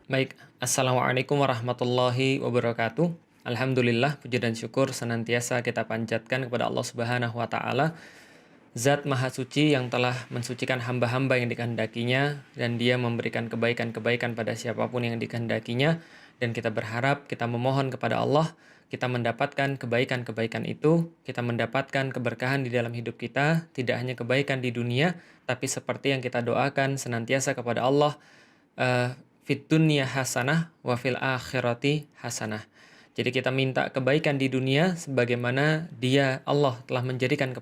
Baik, Assalamualaikum warahmatullahi wabarakatuh. Alhamdulillah, puji dan syukur senantiasa kita panjatkan kepada Allah Subhanahu wa Ta'ala, Zat Maha Suci yang telah mensucikan hamba-hamba yang dikehendakinya, dan Dia memberikan kebaikan-kebaikan pada siapapun yang dikehendakinya, dan kita berharap, kita memohon kepada Allah, kita mendapatkan kebaikan-kebaikan itu, kita mendapatkan keberkahan di dalam hidup kita, tidak hanya kebaikan di dunia, tapi seperti yang kita doakan senantiasa kepada Allah, eh, fit dunya hasanah wa fil akhirati hasanah. Jadi kita minta kebaikan di dunia sebagaimana Dia Allah telah menjanjikan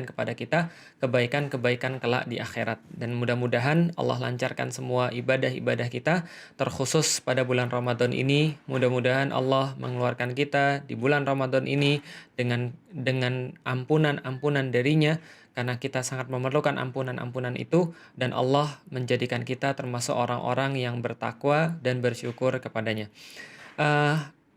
kepada kita kebaikan-kebaikan kelak di akhirat. Dan mudah-mudahan Allah lancarkan semua ibadah-ibadah kita, terkhusus pada bulan Ramadan ini. Mudah-mudahan Allah mengeluarkan kita di bulan Ramadan ini dengan ampunan-ampunan darinya, karena kita sangat memerlukan ampunan-ampunan itu, dan Allah menjadikan kita termasuk orang-orang yang bertakwa dan bersyukur kepadanya.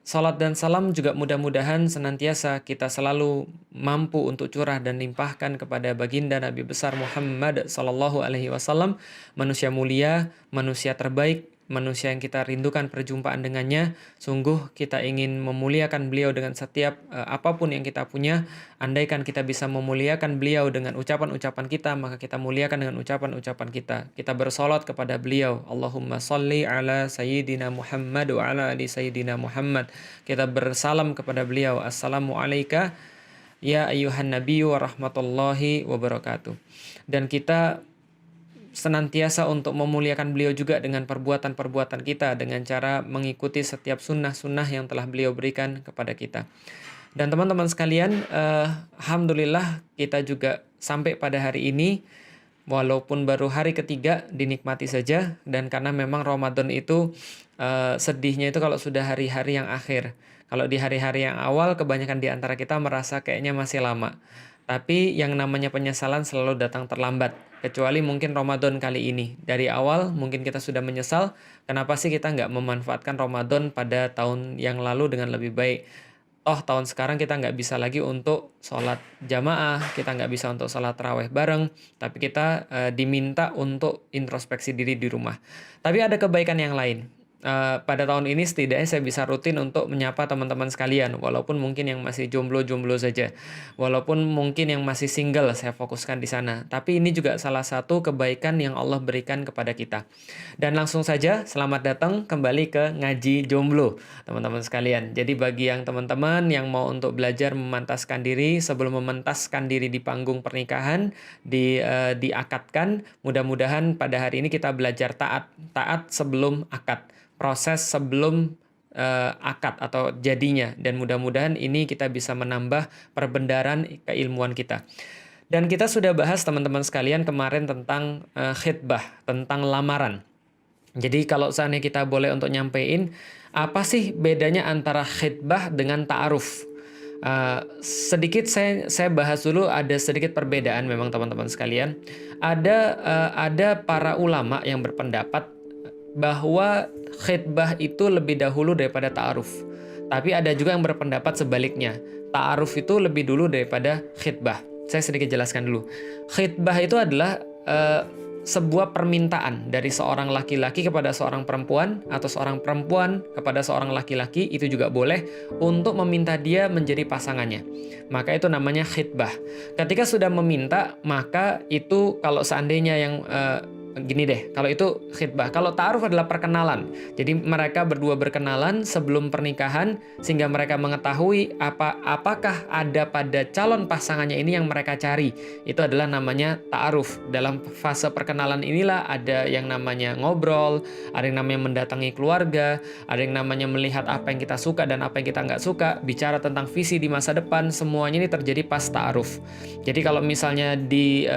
Salat dan salam juga mudah-mudahan senantiasa kita selalu mampu untuk curah dan limpahkan kepada baginda Nabi besar Muhammad sallallahu alaihi wasallam, manusia mulia, manusia terbaik, manusia yang kita rindukan perjumpaan dengannya. Sungguh kita ingin memuliakan beliau dengan setiap apapun yang kita punya. Andaikan kita bisa memuliakan beliau dengan ucapan-ucapan kita, maka kita muliakan dengan ucapan-ucapan kita. Kita bersolat kepada beliau, Allahumma salli ala sayyidina Muhammad wa ala ali sayyidina Muhammad. Kita bersalam kepada beliau, assalamu alayka ya ayyuhan nabiyyu wa rahmatullahi wabarakatuh. Dan kita senantiasa untuk memuliakan beliau juga dengan perbuatan-perbuatan kita, dengan cara mengikuti setiap sunnah-sunnah yang telah beliau berikan kepada kita. Dan teman-teman sekalian, alhamdulillah kita juga sampai pada hari ini, walaupun baru hari ketiga, dinikmati saja. Dan karena memang Ramadan itu sedihnya itu kalau sudah hari-hari yang akhir. Kalau di hari-hari yang awal, kebanyakan di antara kita merasa kayaknya masih lama. Tapi yang namanya penyesalan selalu datang terlambat. Kecuali mungkin Ramadan kali ini. Dari awal mungkin kita sudah menyesal, kenapa sih kita nggak memanfaatkan Ramadan pada tahun yang lalu dengan lebih baik. Tahun sekarang kita nggak bisa lagi untuk sholat jamaah, kita nggak bisa untuk sholat tarawih bareng, tapi kita diminta untuk introspeksi diri di rumah. Tapi ada kebaikan yang lain. Pada tahun ini setidaknya saya bisa rutin untuk menyapa teman-teman sekalian, walaupun mungkin yang masih jomblo-jomblo saja, walaupun mungkin yang masih single saya fokuskan di sana. Tapi ini juga salah satu kebaikan yang Allah berikan kepada kita. Dan langsung saja selamat datang kembali ke ngaji jomblo, teman-teman sekalian. Jadi bagi yang teman-teman yang mau untuk belajar memantaskan diri sebelum mementaskan diri di panggung pernikahan, diakadkan, mudah-mudahan pada hari ini kita belajar taat sebelum akad. Proses sebelum akad atau jadinya, dan mudah-mudahan ini kita bisa menambah perbendaharaan keilmuan kita. Dan kita sudah bahas teman-teman sekalian kemarin tentang khitbah, tentang lamaran. Jadi kalau seandainya kita boleh untuk nyampein, apa sih bedanya antara khitbah dengan ta'aruf? Sedikit saya bahas dulu, ada sedikit perbedaan memang teman-teman sekalian. Ada para ulama yang berpendapat bahwa khitbah itu lebih dahulu daripada ta'aruf. Tapi ada juga yang berpendapat sebaliknya. Ta'aruf itu lebih dulu daripada khitbah. Saya sedikit jelaskan dulu. Khitbah itu adalah sebuah permintaan dari seorang laki-laki kepada seorang perempuan, atau seorang perempuan kepada seorang laki-laki, itu juga boleh, untuk meminta dia menjadi pasangannya. Maka itu namanya khitbah. Ketika sudah meminta, maka itu kalau seandainya yang gini deh, kalau itu khitbah. Kalau ta'aruf adalah perkenalan. Jadi mereka berdua berkenalan sebelum pernikahan, sehingga mereka mengetahui apakah ada pada calon pasangannya ini yang mereka cari. Itu adalah namanya ta'aruf. Dalam fase perkenalan inilah ada yang namanya ngobrol, ada yang namanya mendatangi keluarga, ada yang namanya melihat apa yang kita suka dan apa yang kita nggak suka, bicara tentang visi di masa depan. Semuanya ini terjadi pas ta'aruf. Jadi kalau misalnya di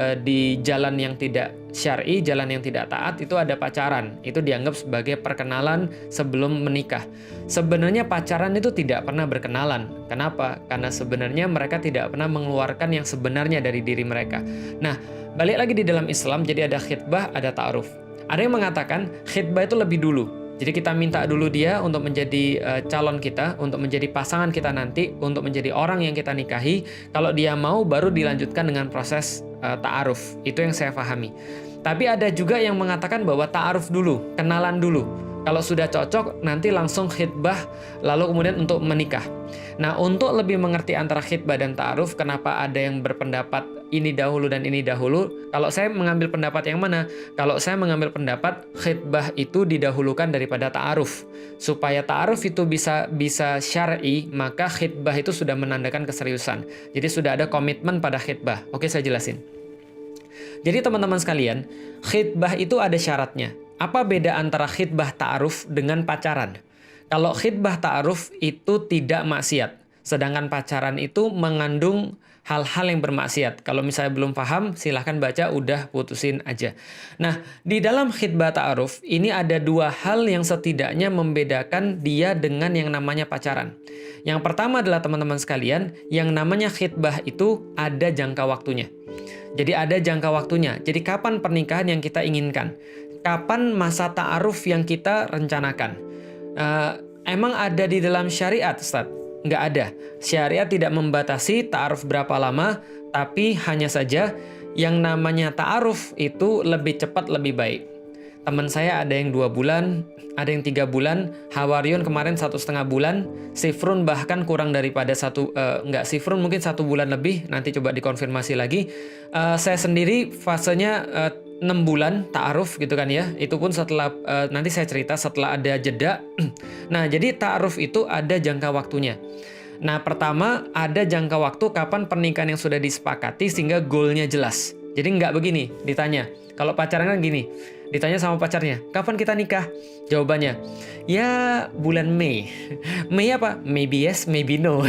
jalan yang tidak syar'i, jalan yang tidak taat, itu ada pacaran. Itu dianggap sebagai perkenalan sebelum menikah. Sebenarnya pacaran itu tidak pernah berkenalan. Kenapa? Karena sebenarnya mereka tidak pernah mengeluarkan yang sebenarnya dari diri mereka. Nah, balik lagi di dalam Islam, jadi ada khitbah, ada ta'aruf. Ada yang mengatakan khitbah itu lebih dulu. Jadi kita minta dulu dia untuk menjadi calon kita, untuk menjadi pasangan kita nanti, untuk menjadi orang yang kita nikahi. Kalau dia mau, baru dilanjutkan dengan proses ta'aruf. Itu yang saya pahami. Tapi ada juga yang mengatakan bahwa ta'aruf dulu, kenalan dulu. Kalau sudah cocok, nanti langsung khitbah, lalu kemudian untuk menikah. Nah, untuk lebih mengerti antara khitbah dan ta'aruf, kenapa ada yang berpendapat ini dahulu dan ini dahulu? Kalau saya mengambil pendapat yang mana? Kalau saya mengambil pendapat khitbah itu didahulukan daripada ta'aruf. Supaya ta'aruf itu bisa syar'i, maka khitbah itu sudah menandakan keseriusan. Jadi sudah ada komitmen pada khitbah. Oke, saya jelasin. Jadi teman-teman sekalian, khitbah itu ada syaratnya. Apa beda antara khitbah ta'aruf dengan pacaran? Kalau khitbah ta'aruf itu tidak maksiat, sedangkan pacaran itu mengandung hal-hal yang bermaksiat. Kalau misalnya belum paham, silahkan baca, udah putusin aja. Nah, di dalam khitbah ta'aruf, ini ada dua hal yang setidaknya membedakan dia dengan yang namanya pacaran. Yang pertama adalah teman-teman sekalian, yang namanya khitbah itu ada jangka waktunya. Jadi ada jangka waktunya. Jadi kapan pernikahan yang kita inginkan? Kapan masa ta'aruf yang kita rencanakan? Emang ada di dalam syariat, Ustaz? Nggak ada. Syariat tidak membatasi ta'aruf berapa lama, tapi hanya saja yang namanya ta'aruf itu lebih cepat, lebih baik. Teman saya ada yang 2 bulan, ada yang 3 bulan, Hawariun kemarin 1,5 bulan, Sifrun bahkan kurang daripada Sifrun mungkin 1 bulan lebih, nanti coba dikonfirmasi lagi. Saya sendiri fasenya 6 bulan ta'aruf gitu kan ya, itu pun setelah, nanti saya cerita setelah ada jeda. Nah, jadi ta'aruf itu ada jangka waktunya. Nah, pertama ada jangka waktu kapan pernikahan yang sudah disepakati sehingga goalnya jelas. Jadi nggak begini ditanya. Kalau pacaran kan gini, ditanya sama pacarnya, kapan kita nikah? Jawabannya, ya bulan Mei. Mei apa? Maybe yes, maybe no.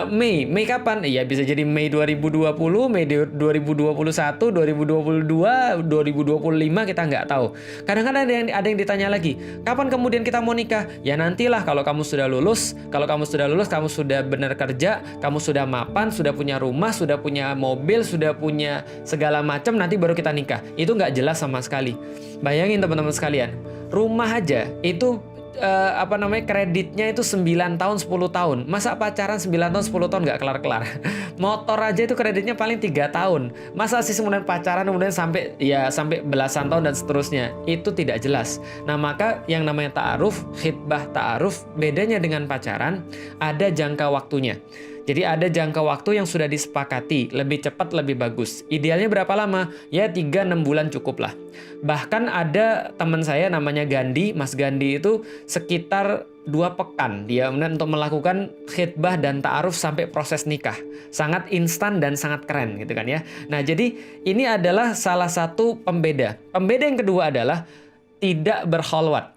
Mei kapan? Ya bisa jadi Mei 2020, Mei 2021, 2022, 2025, kita nggak tahu. Kadang-kadang ada yang ditanya lagi, kapan kemudian kita mau nikah? Ya nantilah kalau kamu sudah lulus. Kalau kamu sudah lulus, kamu sudah benar kerja, kamu sudah mapan, sudah punya rumah, sudah punya mobil, sudah punya segala macam, nanti baru kita nikah. Itu nggak jelas sama sekali. Bayangin teman-teman sekalian, rumah aja itu kreditnya itu 9 tahun, 10 tahun. Masa pacaran 9 tahun, 10 tahun nggak kelar-kelar? Motor aja itu kreditnya paling 3 tahun. Masa sih kemudian pacaran kemudian sampai belasan tahun dan seterusnya? Itu tidak jelas. Nah, maka yang namanya ta'aruf, khitbah ta'aruf, bedanya dengan pacaran, ada jangka waktunya. Jadi ada jangka waktu yang sudah disepakati, lebih cepat lebih bagus. Idealnya berapa lama? Ya 3-6 bulan cukup lah. Bahkan ada teman saya namanya Gandhi, Mas Gandhi itu sekitar 2 pekan dia untuk melakukan khitbah dan ta'aruf sampai proses nikah. Sangat instan dan sangat keren gitu kan ya. Nah, jadi ini adalah salah satu pembeda. Pembeda yang kedua adalah tidak berkholwat.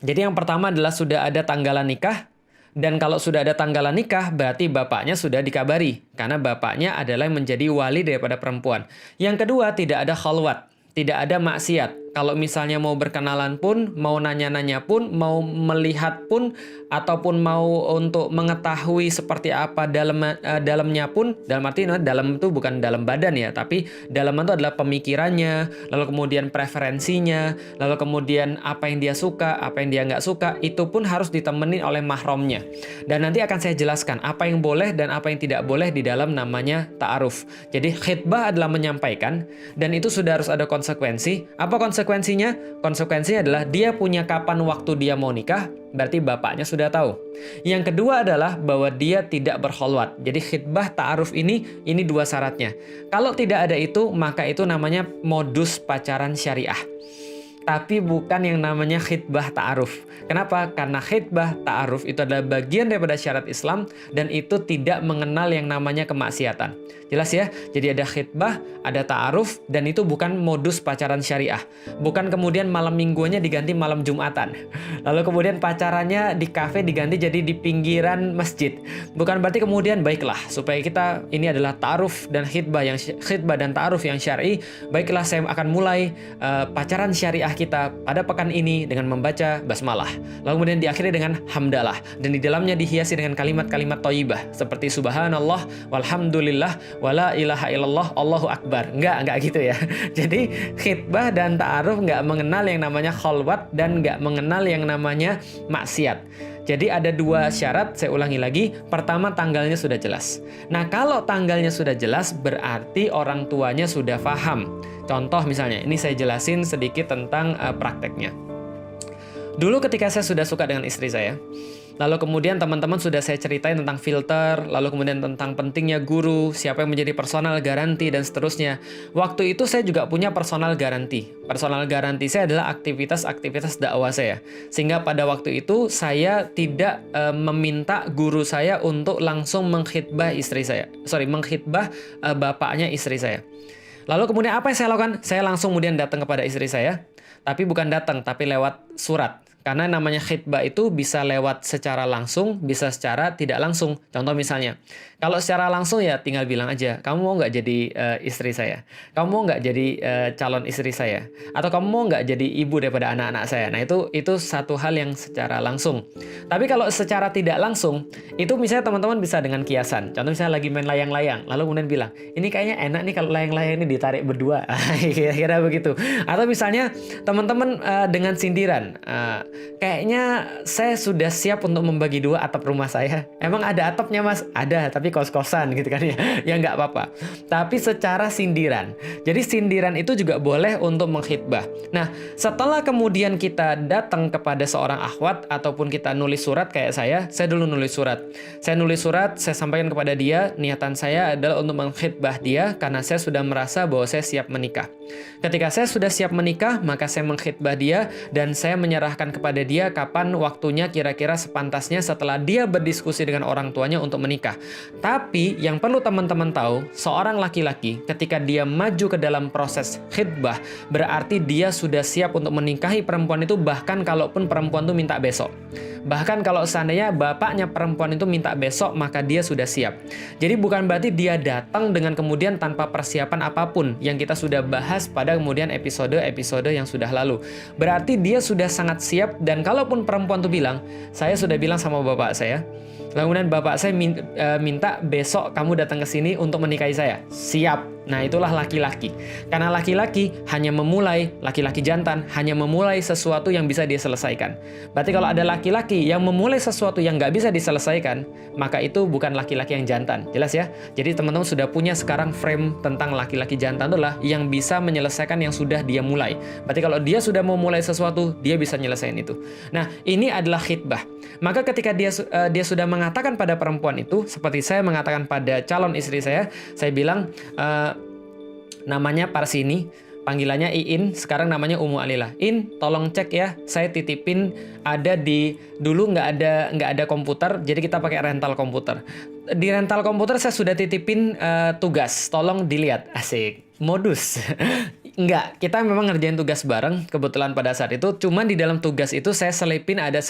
Jadi yang pertama adalah sudah ada tanggalan nikah. Dan kalau sudah ada tanggalan nikah, berarti bapaknya sudah dikabari. Karena bapaknya adalah yang menjadi wali daripada perempuan. Yang kedua, tidak ada khalwat. Tidak ada maksiat. Kalau misalnya mau berkenalan pun, mau nanya-nanya pun, mau melihat pun, ataupun mau untuk mengetahui seperti apa dalamnya pun, dalam arti dalam itu bukan dalam badan ya, tapi dalam itu adalah pemikirannya, lalu kemudian preferensinya, lalu kemudian apa yang dia suka, apa yang dia nggak suka, itu pun harus ditemani oleh mahramnya. Dan nanti akan saya jelaskan apa yang boleh dan apa yang tidak boleh di dalam namanya ta'aruf. Jadi khitbah adalah menyampaikan, dan itu sudah harus ada konsekuensi. Apa konsekuensinya? Konsekuensinya adalah dia punya kapan waktu dia mau nikah, berarti bapaknya sudah tahu. Yang kedua adalah bahwa dia tidak berkholwat. Jadi khitbah ta'aruf ini 2 syaratnya. Kalau tidak ada itu, maka itu namanya modus pacaran syariah. Tapi bukan yang namanya khitbah ta'aruf. Kenapa? Karena khitbah ta'aruf itu adalah bagian daripada syarat Islam dan itu tidak mengenal yang namanya kemaksiatan. Jelas ya? Jadi ada khitbah, ada ta'aruf, dan itu bukan modus pacaran syariah. Bukan kemudian malam mingguannya diganti malam Jumatan. Lalu kemudian pacarannya di kafe diganti jadi di pinggiran masjid. Bukan berarti kemudian baiklah supaya kita ini adalah ta'aruf dan khitbah dan ta'aruf yang syar'i. Baiklah saya akan mulai pacaran syariah kita pada pekan ini dengan membaca basmalah. Lalu kemudian diakhiri dengan hamdalah dan di dalamnya dihiasi dengan kalimat-kalimat thayyibah seperti subhanallah walhamdulillah wala ilaha illallah Allahu akbar. Enggak gitu ya. Jadi khitbah dan ta'aruf enggak mengenal yang namanya khalwat dan enggak mengenal yang namanya maksiat. Jadi ada 2 syarat, saya ulangi lagi. Pertama, tanggalnya sudah jelas. Nah, kalau tanggalnya sudah jelas, berarti orang tuanya sudah paham. Contoh misalnya, ini saya jelasin sedikit tentang prakteknya. Dulu ketika saya sudah suka dengan istri saya, lalu kemudian teman-teman sudah saya ceritain tentang filter, lalu kemudian tentang pentingnya guru, siapa yang menjadi personal garanti, dan seterusnya. Waktu itu saya juga punya personal garanti. Personal garanti saya adalah aktivitas-aktivitas dakwah saya. Sehingga pada waktu itu saya tidak meminta guru saya untuk langsung mengkhitbah istri saya. Mengkhitbah bapaknya istri saya. Lalu kemudian apa yang saya lakukan? Saya langsung kemudian datang kepada istri saya. Tapi bukan datang, tapi lewat surat. Karena namanya khitbah itu bisa lewat secara langsung, bisa secara tidak langsung. Contoh misalnya, kalau secara langsung ya tinggal bilang aja, kamu mau nggak jadi istri saya? Kamu mau nggak jadi calon istri saya? Atau kamu mau nggak jadi ibu daripada anak-anak saya? Nah itu satu hal yang secara langsung. Tapi kalau secara tidak langsung, itu misalnya teman-teman bisa dengan kiasan. Contoh misalnya lagi main layang-layang, lalu kemudian bilang, ini kayaknya enak nih kalau layang-layang ini ditarik berdua. Kira-kira begitu. Atau misalnya teman-teman dengan sindiran, kayaknya saya sudah siap untuk membagi dua atap rumah saya. Emang ada atapnya mas? Ada, tapi kos-kosan gitu kan ya. Ya nggak apa-apa. Tapi secara sindiran. Jadi sindiran itu juga boleh untuk mengkhitbah. Nah, setelah kemudian kita datang kepada seorang akhwat ataupun kita nulis surat kayak saya dulu nulis surat. Saya nulis surat, saya sampaikan kepada dia, niatan saya adalah untuk mengkhitbah dia karena saya sudah merasa bahwa saya siap menikah. Ketika saya sudah siap menikah, maka saya mengkhitbah dia dan saya menyerahkan kepada dia kapan waktunya kira-kira sepantasnya setelah dia berdiskusi dengan orang tuanya untuk menikah. Tapi yang perlu teman-teman tahu, seorang laki-laki ketika dia maju ke dalam proses khitbah, berarti dia sudah siap untuk menikahi perempuan itu bahkan kalaupun perempuan itu minta besok. Bahkan kalau seandainya bapaknya perempuan itu minta besok, maka dia sudah siap. Jadi bukan berarti dia datang dengan kemudian tanpa persiapan apapun yang kita sudah bahas pada kemudian episode-episode yang sudah lalu. Berarti dia sudah sangat siap dan kalaupun perempuan itu bilang, saya sudah bilang sama bapak saya, kemudian bapak saya minta besok kamu datang ke sini untuk menikahi saya. Siap. Nah, itulah laki-laki. Karena laki-laki hanya memulai, laki-laki jantan hanya memulai sesuatu yang bisa dia selesaikan. Berarti kalau ada laki-laki yang memulai sesuatu yang nggak bisa diselesaikan, maka itu bukan laki-laki yang jantan. Jelas ya? Jadi teman-teman sudah punya sekarang frame tentang laki-laki jantan itulah yang bisa menyelesaikan yang sudah dia mulai. Berarti kalau dia sudah memulai sesuatu, dia bisa nyelesain itu. Nah, ini adalah khitbah. Maka ketika dia sudah mengatakan pada perempuan itu, seperti saya mengatakan pada calon istri saya bilang, namanya Parsini, panggilannya Iin, sekarang namanya Ummu Alilah. In, tolong cek ya, saya titipin ada dulu nggak ada komputer, jadi kita pakai rental komputer. Di rental komputer saya sudah titipin tugas, tolong dilihat. Asik, modus. Enggak, kita memang ngerjain tugas bareng kebetulan pada saat itu. Cuman di dalam tugas itu saya selipin ada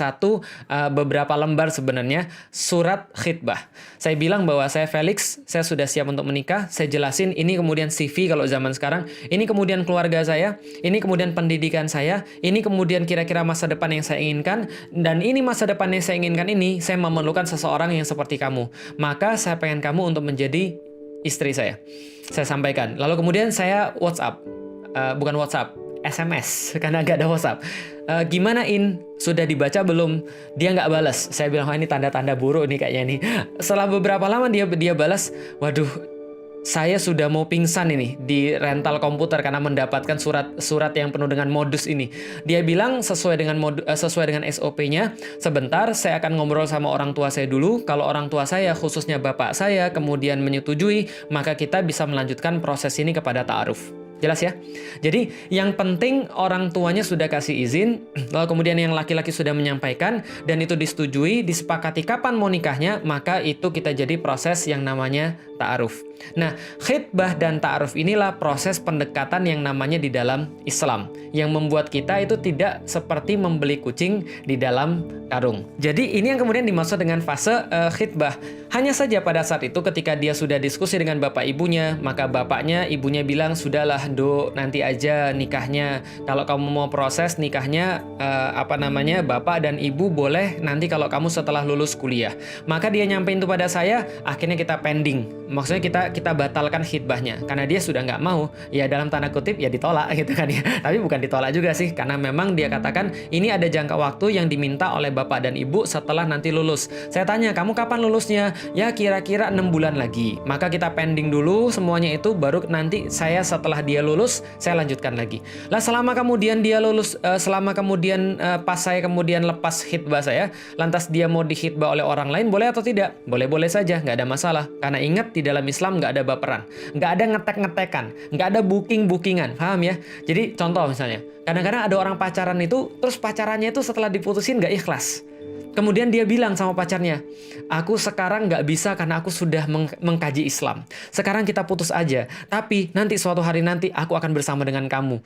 beberapa lembar sebenarnya surat khitbah. Saya bilang bahwa saya Felix, saya sudah siap untuk menikah. Saya jelasin ini kemudian CV kalau zaman sekarang, ini kemudian keluarga saya, ini kemudian pendidikan saya, ini kemudian kira-kira masa depan yang saya inginkan, dan ini masa depan yang saya inginkan ini saya memerlukan seseorang yang seperti kamu. Maka saya pengen kamu untuk menjadi istri saya. Saya sampaikan. Lalu kemudian saya bukan WhatsApp, SMS, karena nggak ada WhatsApp. Gimana In? Sudah dibaca belum? Dia nggak balas. Saya bilang, ini tanda-tanda buruk nih kayaknya nih. Setelah beberapa lama dia balas, waduh, saya sudah mau pingsan ini di rental komputer karena mendapatkan surat yang penuh dengan modus ini. Dia bilang sesuai dengan SOP-nya, sebentar saya akan ngobrol sama orang tua saya dulu. Kalau orang tua saya, khususnya bapak saya, kemudian menyetujui, maka kita bisa melanjutkan proses ini kepada ta'aruf. Jelas ya? Jadi yang penting orang tuanya sudah kasih izin, lalu kemudian yang laki-laki sudah menyampaikan, dan itu disetujui, disepakati kapan mau nikahnya, maka itu kita jadi proses yang namanya ta'aruf. Nah, khitbah dan ta'aruf inilah proses pendekatan yang namanya di dalam Islam, yang membuat kita itu tidak seperti membeli kucing di dalam karung. Jadi ini yang kemudian dimaksud dengan fase khitbah. Hanya saja pada saat itu ketika dia sudah diskusi dengan bapak ibunya, maka ibunya bilang, sudahlah Dok, nanti aja nikahnya. Kalau kamu mau proses nikahnya, bapak dan ibu boleh nanti kalau kamu setelah lulus kuliah. Maka dia nyampein itu pada saya, akhirnya kita pending maksudnya kita batalkan khitbahnya karena dia sudah nggak mau, ya dalam tanda kutip ya ditolak gitu kan ya. Tapi bukan ditolak juga sih, karena memang dia katakan ini ada jangka waktu yang diminta oleh bapak dan ibu setelah nanti lulus. Saya tanya, kamu kapan lulusnya? Ya kira-kira 6 bulan lagi. Maka kita pending dulu semuanya itu, baru nanti saya setelah dia lulus saya lanjutkan lagi. Lah selama kemudian dia lulus, pas saya kemudian lepas khitbah saya, lantas dia mau dikhitbah oleh orang lain, boleh atau tidak? Boleh-boleh saja, nggak ada masalah. Karena ingat, di dalam Islam nggak ada baperan, nggak ada ngetek-ngetekan, nggak ada booking-bookingan, paham ya? Jadi contoh misalnya, kadang-kadang ada orang pacaran itu, terus pacarannya itu setelah diputusin nggak ikhlas. Kemudian dia bilang sama pacarnya, aku sekarang nggak bisa karena aku sudah mengkaji Islam. Sekarang kita putus aja, tapi nanti suatu hari nanti aku akan bersama dengan kamu.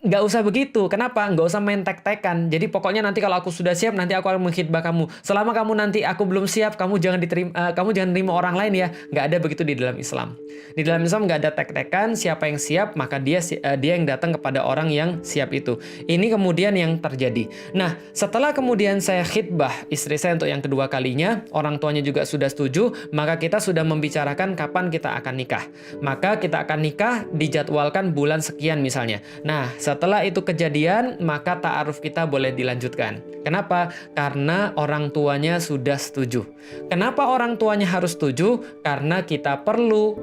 Nggak usah begitu. Kenapa? Nggak usah main tek-tekan. Jadi pokoknya nanti kalau aku sudah siap, nanti aku akan mengkhitbah kamu. Selama kamu nanti aku belum siap, kamu jangan terima orang lain ya. Nggak ada begitu di dalam Islam. Di dalam Islam nggak ada tek-tekan. Siapa yang siap, maka dia yang datang kepada orang yang siap itu. Ini kemudian yang terjadi. Nah, setelah kemudian saya khitbah istri saya untuk yang kedua kalinya, orang tuanya juga sudah setuju, maka kita sudah membicarakan kapan kita akan nikah. Maka kita akan nikah dijadwalkan bulan sekian misalnya. Nah, setelah itu kejadian, maka ta'aruf kita boleh dilanjutkan. Kenapa? Karena orang tuanya sudah setuju. Kenapa orang tuanya harus setuju? Karena kita perlu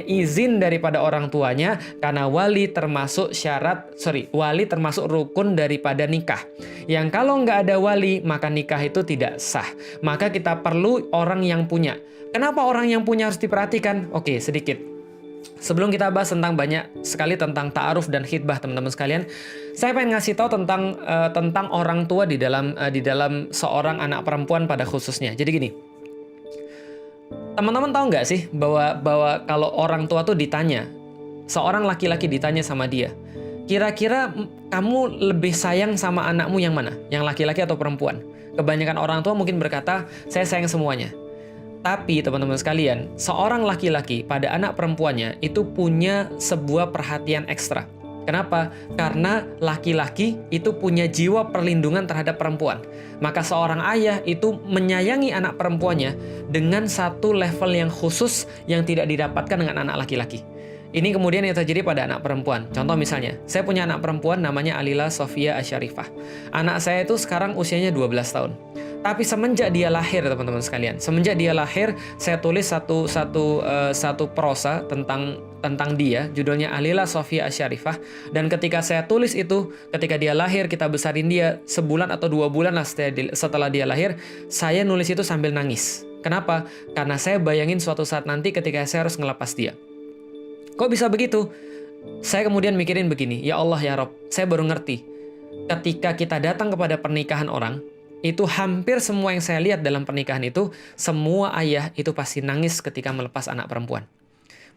izin daripada orang tuanya, karena wali termasuk rukun daripada nikah. Yang kalau nggak ada wali, maka nikah itu tidak sah. Maka kita perlu orang yang punya. Kenapa orang yang punya harus diperhatikan? Oke, sedikit. Sebelum kita bahas banyak sekali tentang ta'aruf dan khitbah, teman-teman sekalian, saya pengen ngasih tahu tentang orang tua di dalam seorang anak perempuan pada khususnya. Jadi gini, teman-teman tahu nggak sih bahwa kalau orang tua tuh ditanya, seorang laki-laki ditanya sama dia, kira-kira kamu lebih sayang sama anakmu yang mana? Yang laki-laki atau perempuan? Kebanyakan orang tua mungkin berkata, saya sayang semuanya. Tapi teman-teman sekalian, seorang laki-laki pada anak perempuannya itu punya sebuah perhatian ekstra. Kenapa? Karena laki-laki itu punya jiwa perlindungan terhadap perempuan. Maka seorang ayah itu menyayangi anak perempuannya dengan satu level yang khusus yang tidak didapatkan dengan anak laki-laki. Ini kemudian yang terjadi pada anak perempuan. Contoh misalnya, saya punya anak perempuan namanya Alila Sofia Asyarifah. Anak saya itu sekarang usianya 12 tahun. Tapi semenjak dia lahir, teman-teman sekalian, semenjak dia lahir, saya tulis satu prosa tentang dia, judulnya Alila Sofia Asyarifah. Dan ketika saya tulis itu, ketika dia lahir, kita besarin dia sebulan atau 2 bulan lah setelah dia lahir, saya nulis itu sambil nangis. Kenapa? Karena saya bayangin suatu saat nanti ketika saya harus ngelepas dia. Kok bisa begitu? Saya kemudian mikirin begini, ya Allah ya Rob, saya baru ngerti. Ketika kita datang kepada pernikahan orang, itu hampir semua yang saya lihat dalam pernikahan itu, semua ayah itu pasti nangis ketika melepas anak perempuan.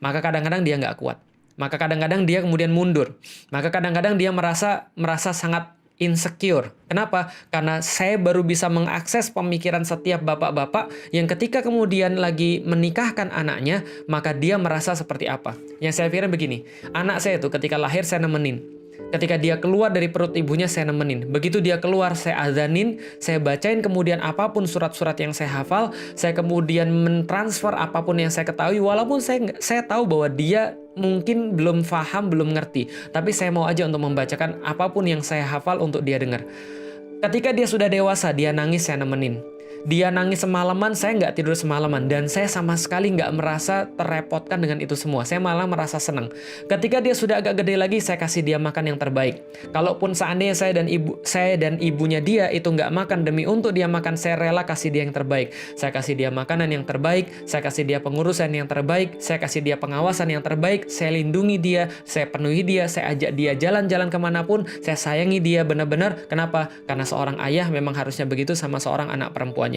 Maka kadang-kadang dia nggak kuat. Maka kadang-kadang dia kemudian mundur. Maka kadang-kadang dia merasa sangat insecure. Kenapa? Karena saya baru bisa mengakses pemikiran setiap bapak-bapak yang ketika kemudian lagi menikahkan anaknya, maka dia merasa seperti apa. Yang saya pikir begini, anak saya itu ketika lahir saya nemenin. Ketika dia keluar dari perut ibunya, saya nemenin. Begitu dia keluar, saya azanin, saya bacain kemudian apapun surat-surat yang saya hafal, saya kemudian mentransfer apapun yang saya ketahui, walaupun saya tahu bahwa dia mungkin belum paham, belum ngerti. Tapi saya mau aja untuk membacakan apapun yang saya hafal untuk dia dengar. Ketika dia sudah dewasa, dia nangis, saya nemenin. Dia nangis semalaman, saya nggak tidur semalaman. Dan saya sama sekali nggak merasa terrepotkan dengan itu semua. Saya malah merasa senang. Ketika dia sudah agak gede lagi, saya kasih dia makan yang terbaik. Kalaupun seandainya saya dan ibunya dia itu nggak makan, demi untuk dia makan, saya rela kasih dia yang terbaik. Saya kasih dia makanan yang terbaik, saya kasih dia pengurusan yang terbaik, saya kasih dia pengawasan yang terbaik, saya lindungi dia, saya penuhi dia, saya ajak dia jalan-jalan kemanapun, saya sayangi dia benar-benar. Kenapa? Karena seorang ayah memang harusnya begitu sama seorang anak perempuan.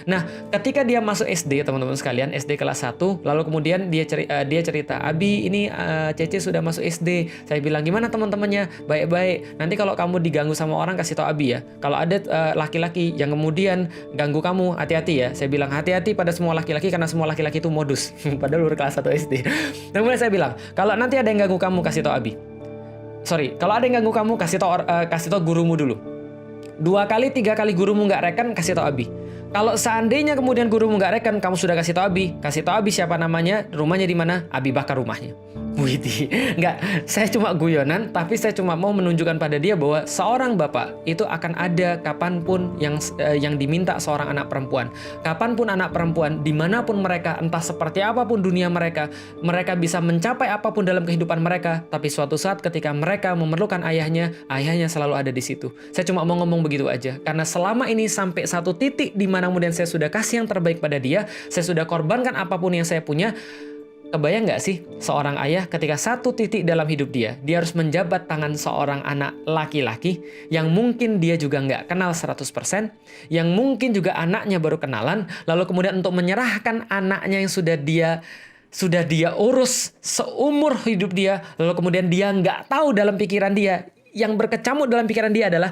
Nah, ketika dia masuk SD, teman-teman sekalian, SD kelas 1, lalu kemudian dia cerita, Abi, ini Cece sudah masuk SD. Saya bilang, gimana teman-temannya? Baik-baik. Nanti kalau kamu diganggu sama orang, kasih tau Abi ya. Kalau ada laki-laki yang kemudian ganggu kamu, hati-hati ya. Saya bilang, hati-hati pada semua laki-laki, karena semua laki-laki itu modus. Padahal baru kelas 1 SD. Kemudian saya bilang, kalau nanti ada yang ganggu kamu, kasih tau Abi. Kalau ada yang ganggu kamu, kasih tau gurumu dulu. 2 kali, 3 kali gurumu nggak reken, kasih tau Abi. Kalau seandainya kemudian gurumu nggak reken, kamu sudah kasih tahu Abi siapa namanya, rumahnya di mana, Abi bakar rumahnya. Widih, nggak, saya cuma guyonan, tapi saya cuma mau menunjukkan pada dia bahwa seorang bapak itu akan ada kapanpun yang diminta seorang anak perempuan. Kapanpun anak perempuan, dimanapun mereka, entah seperti apapun dunia mereka bisa mencapai apapun dalam kehidupan mereka, tapi suatu saat ketika mereka memerlukan ayahnya selalu ada di situ. Saya cuma mau ngomong begitu aja, karena selama ini sampai satu titik di mana kemudian saya sudah kasih yang terbaik pada dia, saya sudah korbankan apapun yang saya punya. Kebayang nggak sih seorang ayah ketika satu titik dalam hidup dia harus menjabat tangan seorang anak laki-laki yang mungkin dia juga nggak kenal 100%, yang mungkin juga anaknya baru kenalan, lalu kemudian untuk menyerahkan anaknya yang sudah dia urus seumur hidup dia, lalu kemudian dia nggak tahu dalam pikiran dia, yang berkecamuk dalam pikiran dia adalah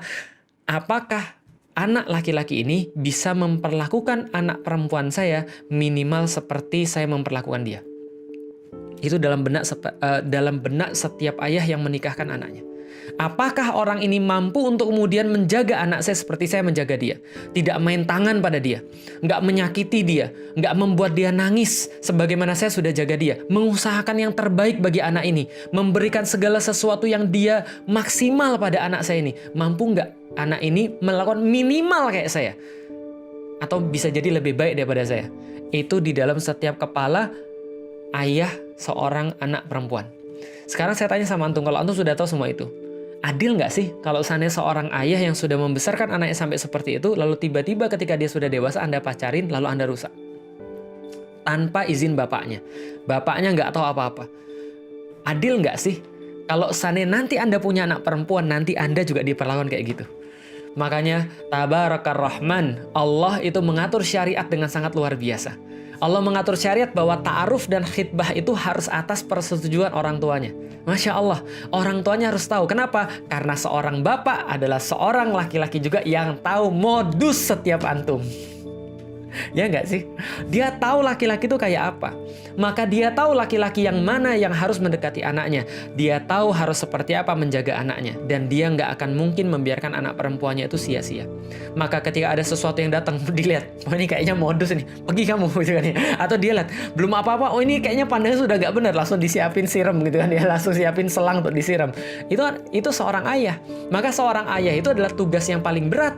apakah anak laki-laki ini bisa memperlakukan anak perempuan saya minimal seperti saya memperlakukan dia. Itu dalam benak setiap ayah yang menikahkan anaknya. Apakah orang ini mampu untuk kemudian menjaga anak saya seperti saya menjaga dia? Tidak main tangan pada dia, nggak menyakiti dia, nggak membuat dia nangis sebagaimana saya sudah jaga dia. Mengusahakan yang terbaik bagi anak ini, memberikan segala sesuatu yang dia maksimal pada anak saya ini. Mampu nggak anak ini melakukan minimal kayak saya? Atau bisa jadi lebih baik daripada saya? Itu di dalam setiap kepala ayah seorang anak perempuan. Sekarang saya tanya sama antum, kalau antum sudah tahu semua itu, adil nggak sih kalau seandainya seorang ayah yang sudah membesarkan anaknya sampai seperti itu, lalu tiba-tiba ketika dia sudah dewasa Anda pacarin, lalu Anda rusak tanpa izin bapaknya nggak tahu apa-apa? Adil nggak sih kalau seandainya nanti Anda punya anak perempuan, nanti Anda juga diperlakukan kayak gitu? Makanya Tabarakar Rahman, Allah itu mengatur syariat dengan sangat luar biasa. Allah mengatur syariat bahwa ta'aruf dan khitbah itu harus atas persetujuan orang tuanya. Masya Allah, orang tuanya harus tahu. Kenapa? Karena seorang bapak adalah seorang laki-laki juga yang tahu modus setiap antum. Ya nggak sih? Dia tahu laki-laki itu kayak apa. Maka dia tahu laki-laki yang mana yang harus mendekati anaknya. Dia tahu harus seperti apa menjaga anaknya. Dan dia nggak akan mungkin membiarkan anak perempuannya itu sia-sia. Maka ketika ada sesuatu yang datang, dilihat, oh ini kayaknya modus nih, pergi kamu gitu kan ya. Atau dia lihat, belum apa-apa, oh ini kayaknya pandangnya sudah nggak benar, langsung disiapin siram gitu kan ya, langsung siapin selang untuk disiram. Itu seorang ayah. Maka seorang ayah itu adalah tugas yang paling berat.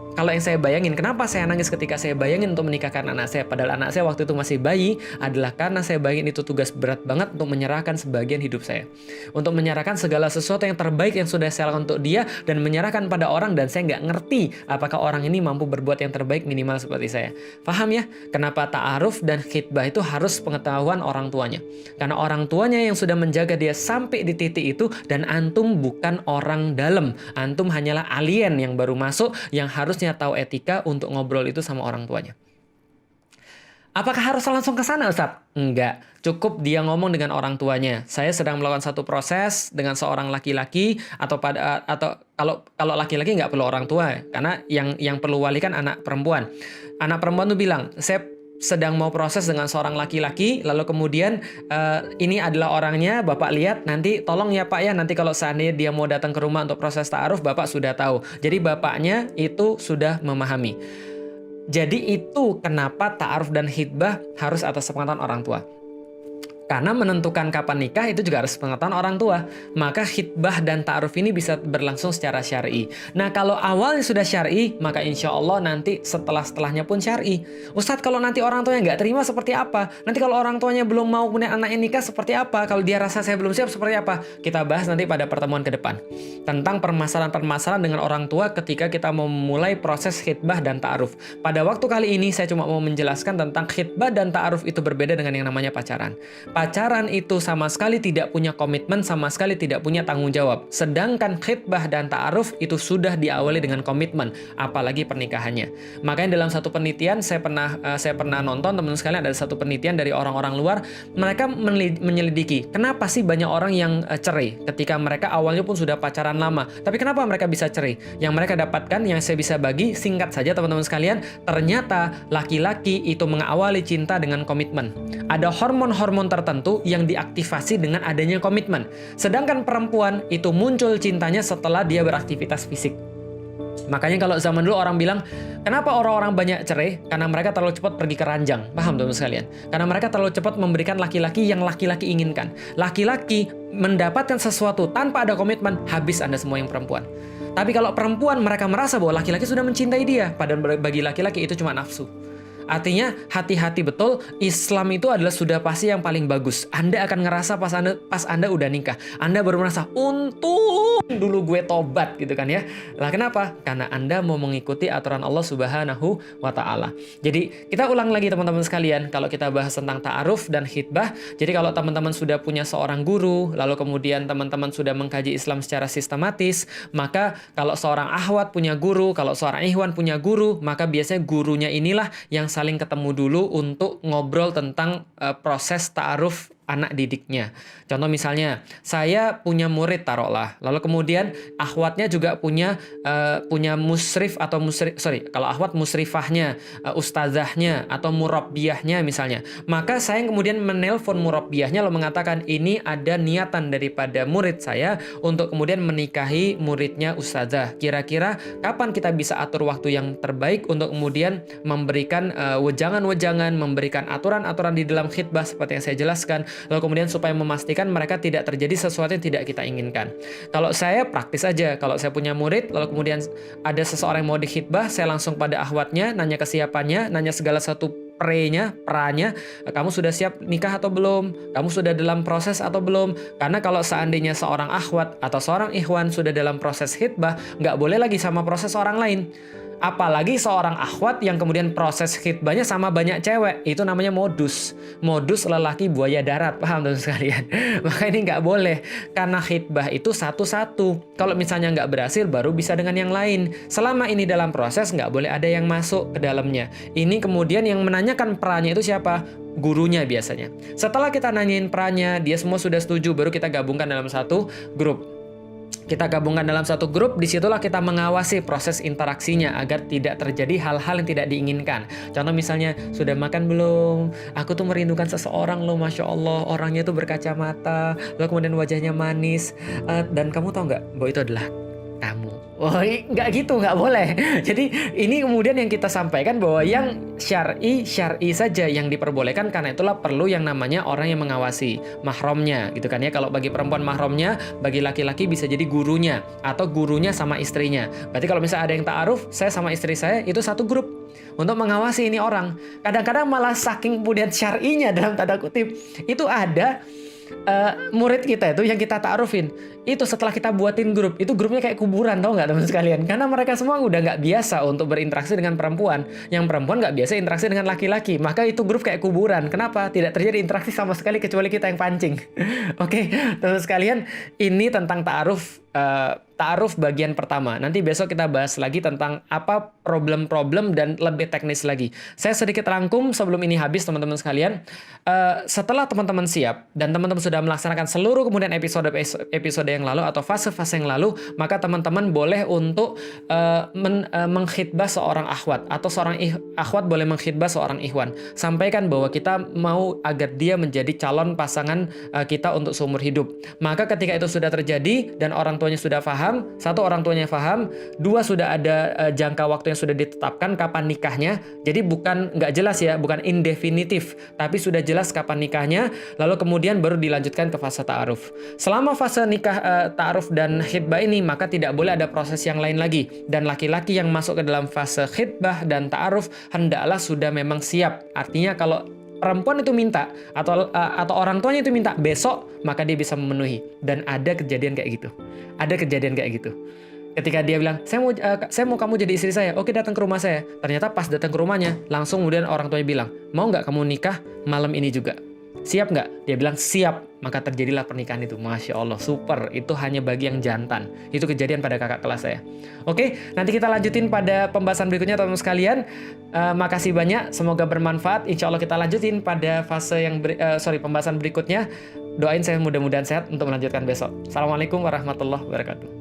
Kalau yang saya bayangin, kenapa saya nangis ketika saya bayangin untuk menikahkan anak saya, padahal anak saya waktu itu masih bayi, adalah karena saya bayangin itu tugas berat banget untuk menyerahkan sebagian hidup saya. Untuk menyerahkan segala sesuatu yang terbaik yang sudah saya lakukan untuk dia, dan menyerahkan pada orang, dan saya nggak ngerti apakah orang ini mampu berbuat yang terbaik minimal seperti saya. Paham ya? Kenapa ta'aruf dan khitbah itu harus pengetahuan orang tuanya. Karena orang tuanya yang sudah menjaga dia sampai di titik itu, dan antum bukan orang dalam. Antum hanyalah alien yang baru masuk, yang harusnya tahu etika untuk ngobrol itu sama orang tuanya. Apakah harus langsung ke sana, Ustaz? Enggak. Cukup dia ngomong dengan orang tuanya. Saya sedang melakukan satu proses dengan seorang laki-laki, atau kalau laki-laki nggak perlu orang tua, karena yang perlu wali kan anak perempuan. Anak perempuan tuh bilang, saya sedang mau proses dengan seorang laki-laki, lalu kemudian ini adalah orangnya, Bapak lihat, nanti tolong ya Pak ya, nanti kalau seandainya dia mau datang ke rumah untuk proses ta'aruf, Bapak sudah tahu. Jadi bapaknya itu sudah memahami. Jadi itu kenapa ta'aruf dan khitbah harus atas sepengetahuan orang tua. Karena menentukan kapan nikah itu juga harus pengetahuan orang tua. Maka khitbah dan ta'aruf ini bisa berlangsung secara syar'i. Nah kalau awalnya sudah syar'i, maka insya Allah nanti setelahnya pun syar'i. Ustadz, kalau nanti orang tuanya nggak terima seperti apa? Nanti kalau orang tuanya belum mau punya anaknya nikah seperti apa? Kalau dia rasa saya belum siap seperti apa? Kita bahas nanti pada pertemuan ke depan. Tentang permasalahan-permasalahan dengan orang tua ketika kita mau memulai proses khitbah dan ta'aruf. Pada waktu kali ini saya cuma mau menjelaskan tentang khitbah dan ta'aruf itu berbeda dengan yang namanya pacaran. Pacaran itu sama sekali tidak punya komitmen, sama sekali tidak punya tanggung jawab. Sedangkan khitbah dan ta'aruf itu sudah diawali dengan komitmen, apalagi pernikahannya. Makanya dalam satu penelitian saya pernah nonton, teman-teman sekalian, ada satu penelitian dari orang-orang luar, mereka menyelidiki kenapa sih banyak orang yang cerai ketika mereka awalnya pun sudah pacaran lama. Tapi kenapa mereka bisa cerai? Yang mereka dapatkan, yang saya bisa bagi singkat saja teman-teman sekalian, ternyata laki-laki itu mengawali cinta dengan komitmen. Ada hormon-hormon tertentu yang diaktifasi dengan adanya komitmen. Sedangkan perempuan itu muncul cintanya setelah dia beraktivitas fisik. Makanya kalau zaman dulu orang bilang, kenapa orang-orang banyak cerai? Karena mereka terlalu cepat pergi ke ranjang. Paham teman-teman sekalian? Karena mereka terlalu cepat memberikan laki-laki yang laki-laki inginkan. Laki-laki mendapatkan sesuatu tanpa ada komitmen, habis Anda semua yang perempuan. Tapi kalau perempuan mereka merasa bahwa laki-laki sudah mencintai dia, padahal bagi laki-laki itu cuma nafsu. Artinya hati-hati betul, Islam itu adalah sudah pasti yang paling bagus. Anda akan ngerasa pas Anda udah nikah, Anda baru merasa untung dulu gue tobat gitu kan ya. Lah kenapa? Karena Anda mau mengikuti aturan Allah Subhanahu wa taala. Jadi kita ulang lagi teman-teman sekalian, kalau kita bahas tentang ta'aruf dan khitbah. Jadi kalau teman-teman sudah punya seorang guru, lalu kemudian teman-teman sudah mengkaji Islam secara sistematis, maka kalau seorang akhwat punya guru, kalau seorang ikhwan punya guru, maka biasanya gurunya inilah yang saling ketemu dulu untuk ngobrol tentang proses ta'aruf anak didiknya. Contoh misalnya, saya punya murid taruhlah, lalu kemudian akhwatnya juga punya musrif atau kalau akhwat musrifahnya, ustazahnya atau murabbiyahnya misalnya. Maka saya kemudian menelpon murabbiyahnya lalu mengatakan, ini ada niatan daripada murid saya untuk kemudian menikahi muridnya ustazah. Kira-kira kapan kita bisa atur waktu yang terbaik untuk kemudian memberikan wejangan-wejangan, memberikan aturan-aturan di dalam khitbah seperti yang saya jelaskan, lalu kemudian supaya memastikan mereka tidak terjadi sesuatu yang tidak kita inginkan. Kalau saya praktis aja, kalau saya punya murid, lalu kemudian ada seseorang yang mau dikhitbah, saya langsung pada akhwatnya, nanya kesiapannya, nanya segala satu pranya, kamu sudah siap nikah atau belum? Kamu sudah dalam proses atau belum? Karena kalau seandainya seorang akhwat atau seorang ikhwan sudah dalam proses khitbah, nggak boleh lagi sama proses orang lain. Apalagi seorang akhwat yang kemudian proses khitbahnya sama banyak cewek. Itu namanya modus. Modus lelaki buaya darat. Paham teman sekalian? Maka ini nggak boleh. Karena khitbah itu satu-satu. Kalau misalnya nggak berhasil, baru bisa dengan yang lain. Selama ini dalam proses, nggak boleh ada yang masuk ke dalamnya. Ini kemudian yang menanyakan perannya itu siapa? Gurunya biasanya. Setelah kita nanyain perannya, dia semua sudah setuju, baru kita gabungkan dalam satu grup. Kita gabungkan dalam satu grup, disitulah kita mengawasi proses interaksinya agar tidak terjadi hal-hal yang tidak diinginkan. Contoh misalnya, sudah makan belum? Aku tuh merindukan seseorang loh, Masya Allah, orangnya tuh berkacamata, lalu kemudian wajahnya manis, dan kamu tahu nggak bahwa itu adalah kamu. Oh, nggak gitu, nggak boleh. Jadi ini kemudian yang kita sampaikan bahwa yang syar'i saja yang diperbolehkan, karena itulah perlu yang namanya orang yang mengawasi, mahramnya gitu kan ya. Kalau bagi perempuan mahramnya, bagi laki-laki bisa jadi gurunya atau gurunya sama istrinya. Berarti kalau misalnya ada yang ta'aruf, saya sama istri saya itu satu grup untuk mengawasi ini orang. Kadang-kadang malah saking kemudian syar'inya dalam tanda kutip, itu ada murid kita itu yang kita ta'arufin, itu setelah kita buatin grup, itu grupnya kayak kuburan, tau nggak teman sekalian? Karena mereka semua udah nggak biasa untuk berinteraksi dengan perempuan, yang perempuan nggak biasa interaksi dengan laki-laki, maka itu grup kayak kuburan. Kenapa? Tidak terjadi interaksi sama sekali kecuali kita yang pancing. Oke, teman sekalian, ini tentang ta'aruf. Ta'aruf bagian pertama. Nanti besok kita bahas lagi tentang apa problem-problem dan lebih teknis lagi. Saya sedikit rangkum sebelum ini habis teman-teman sekalian. Setelah teman-teman siap dan teman-teman sudah melaksanakan seluruh kemudian episode yang lalu atau fase-fase yang lalu, maka teman-teman boleh untuk mengkhitbah seorang akhwat atau seorang akhwat boleh mengkhitbah seorang ikhwan. Sampaikan bahwa kita mau agar dia menjadi calon pasangan kita untuk seumur hidup. Maka ketika itu sudah terjadi dan orang tuanya sudah paham, satu, orang tuanya paham, dua, sudah ada jangka waktu yang sudah ditetapkan kapan nikahnya. Jadi bukan nggak jelas ya, bukan indefinitif, tapi sudah jelas kapan nikahnya, lalu kemudian baru dilanjutkan ke fase ta'aruf. Selama fase nikah, ta'aruf dan khitbah ini, maka tidak boleh ada proses yang lain lagi. Dan laki-laki yang masuk ke dalam fase khitbah dan ta'aruf hendaklah sudah memang siap. Artinya kalau perempuan itu minta atau orang tuanya itu minta besok, maka dia bisa memenuhi. Dan ada kejadian kayak gitu. Ada kejadian kayak gitu. Ketika dia bilang, saya mau kamu jadi istri saya. Oke, datang ke rumah saya. Ternyata pas datang ke rumahnya, langsung kemudian orang tuanya bilang, mau nggak kamu nikah malam ini juga? Siap nggak? Dia bilang siap. Maka terjadilah pernikahan itu. Masya Allah, super. Itu hanya bagi yang jantan. Itu kejadian pada kakak kelas saya. Oke, nanti kita lanjutin pada pembahasan berikutnya teman-teman sekalian. Makasih banyak, semoga bermanfaat. Insya Allah kita lanjutin pada fase yang pembahasan berikutnya. Doain saya mudah-mudahan sehat untuk melanjutkan besok. Assalamualaikum warahmatullahi wabarakatuh.